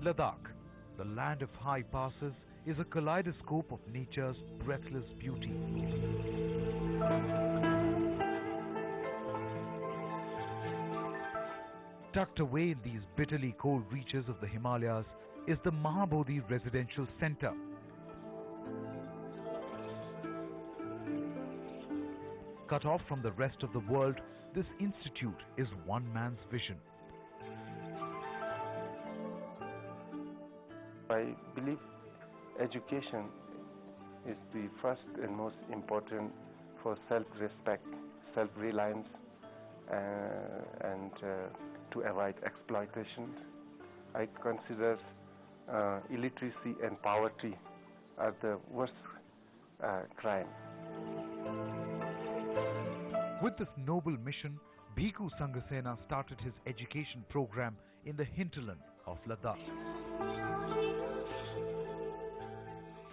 Ladakh, the land of high passes, is a kaleidoscope of nature's breathless beauty. Tucked away in these bitterly cold reaches of the Himalayas is the Mahabodhi Residential Center. Cut off from the rest of the world, this institute is one man's vision. I believe education is the first and most important for self-respect, self-reliance, and to avoid exploitation. I consider illiteracy and poverty are the worst crime. With this noble mission, Bhikkhu Sanghasena started his education program in the hinterland of Ladakh.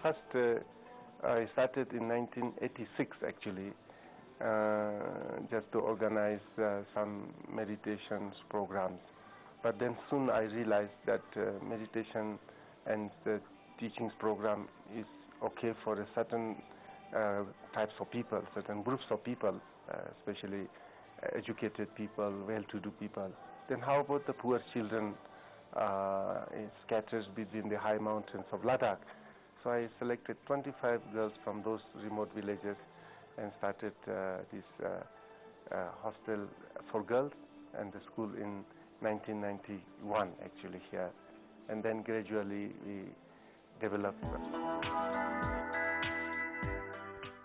First, I started in 1986 actually, just to organize some meditations programs. But then soon I realized that meditation and the teachings program is okay for a certain types of people, certain groups of people, especially educated people, well-to-do people. Then how about the poor children scattered between the high mountains of Ladakh? So I selected 25 girls from those remote villages and started this hostel for girls and the school in 1991 actually here. And then gradually we developed.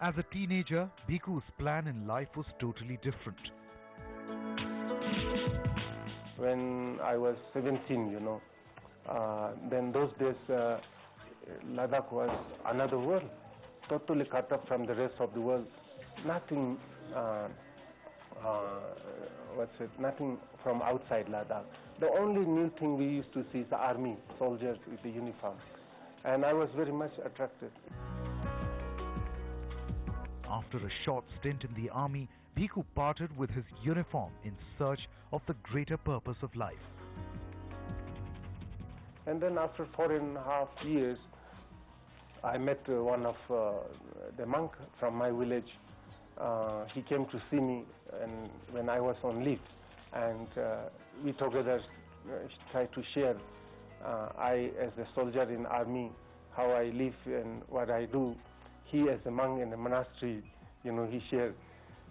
As a teenager, Bhikkhu's plan in life was totally different. When I was 17, you know, then those days Ladakh was another world, totally cut off from the rest of the world. Nothing, nothing from outside Ladakh. The only new thing we used to see is the army, soldiers with the uniform. And I was very much attracted. After a short stint in the army, Bhikkhu parted with his uniform in search of the greater purpose of life. And then after 4.5 years, I met one of the monk from my village. He came to see me and when I was on leave, and we together tried to share, I as a soldier in army, how I live and what I do. He as a monk in a monastery, you know, he shared.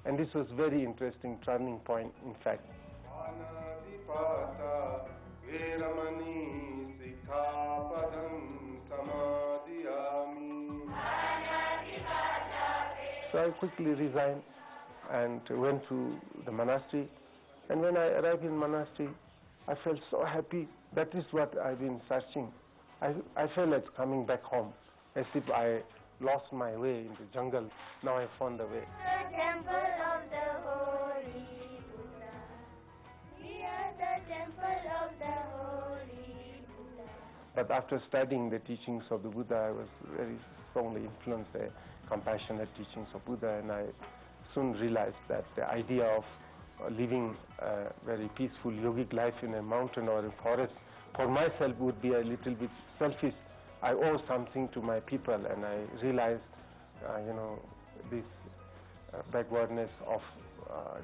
And this was very interesting turning point, in fact. So I quickly resigned and went to the monastery. And when I arrived in monastery, I felt so happy. That is what I've been searching. I felt like coming back home, as if I lost my way in the jungle. Now I found the way. The temple of the Holy Buddha. We are the temple of the Holy Buddha. But after studying the teachings of the Buddha, I was very strongly influenced by compassionate teachings of Buddha, and I soon realized that the idea of living a very peaceful yogic life in a mountain or a forest for myself would be a little bit selfish. I owe something to my people, and I realized, you know, this backwardness of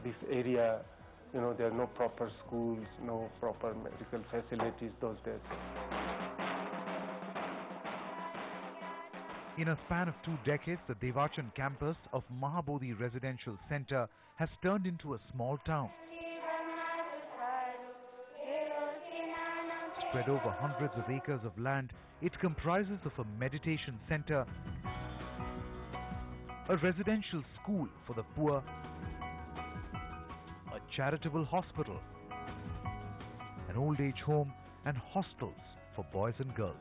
this area. You know, there are no proper schools, no proper medical facilities those days. In a span of 2 decades, the Devachan campus of Mahabodhi Residential Center has turned into a small town. Spread over hundreds of acres of land, it comprises of a meditation center, a residential school for the poor, a charitable hospital, an old age home, and hostels for boys and girls.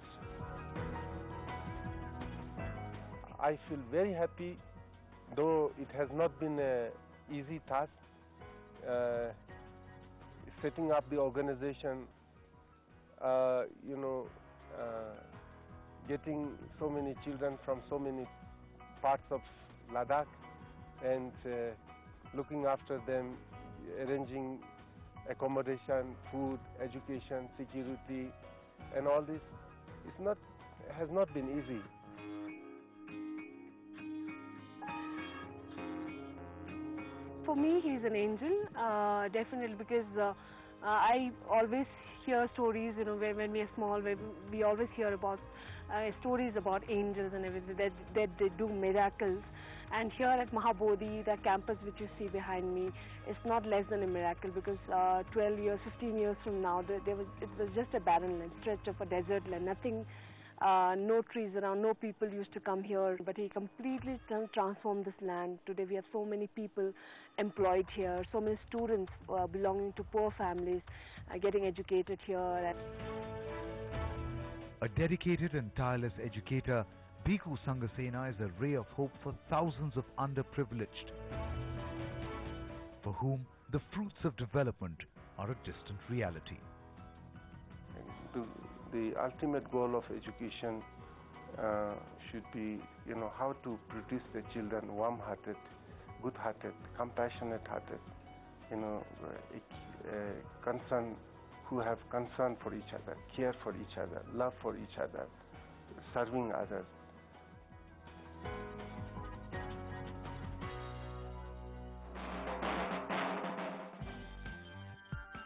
I feel very happy, though it has not been an easy task. Setting up the organization, you know, getting so many children from so many parts of Ladakh and looking after them, arranging accommodation, food, education, security, and all this has not been easy. For me, he's an angel, definitely, because I always hear stories, when we are small, we always hear about stories about angels and everything, that they do miracles. And here at Mahabodhi, the campus which you see behind me, is not less than a miracle, because 12 years, 15 years from now, it was just a barren land, stretch of a desert land, nothing. No trees around, no people used to come here, but he completely transformed this land. Today we have so many people employed here, so many students belonging to poor families getting educated here. A dedicated and tireless educator, Bhikkhu Sanghasena is a ray of hope for thousands of underprivileged, for whom the fruits of development are a distant reality. The ultimate goal of education should be, how to produce the children warm-hearted, good-hearted, compassionate-hearted, concern, who have concern for each other, care for each other, love for each other, serving others.